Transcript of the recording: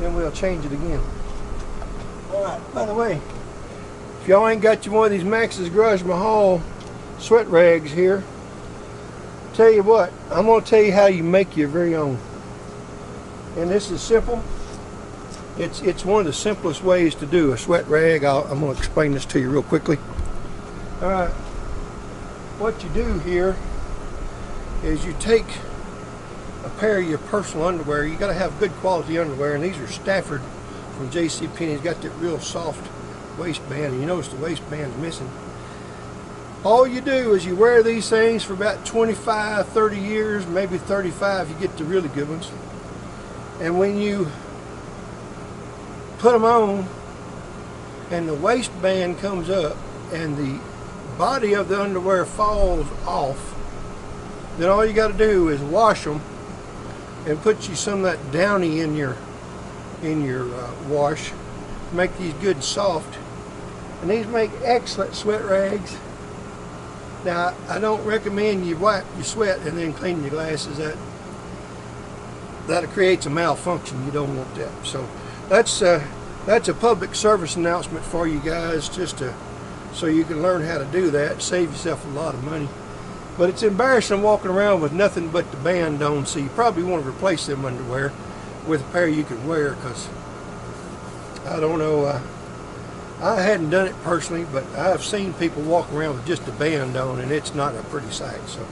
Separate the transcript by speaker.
Speaker 1: then we'll change it again. Alright, by the way, if y'all ain't got you one of these Max's Garaj Mahal sweat rags here, tell you what, I'm going to tell you how you make your very own. And this is simple. It's one of the simplest ways to do a sweat rag. I'm going to explain this to you real quickly. Alright, what you do here is you take a pair of your personal underwear. You got to have good quality underwear, and these are Stafford from JCPenney's. Got that real soft waistband, and you notice the waistband's missing. All you do is you wear these things for about 25, 30 years, maybe 35 you get the really good ones. And when you put them on and the waistband comes up and the body of the underwear falls off, then all you got to do is wash them and put you some of that Downy in your wash. Make these good and soft, and these make excellent sweat rags. Now, I don't recommend you wipe your sweat and then clean your glasses. That creates a malfunction. You don't want that. So that's a public service announcement for you guys, just so you can learn how to do that, save yourself a lot of money. But it's embarrassing walking around with nothing but the band on, so you probably want to replace them underwear with a pair you can wear, because I don't know, I hadn't done it personally, but I've seen people walk around with just a band on, and it's not a pretty sight. So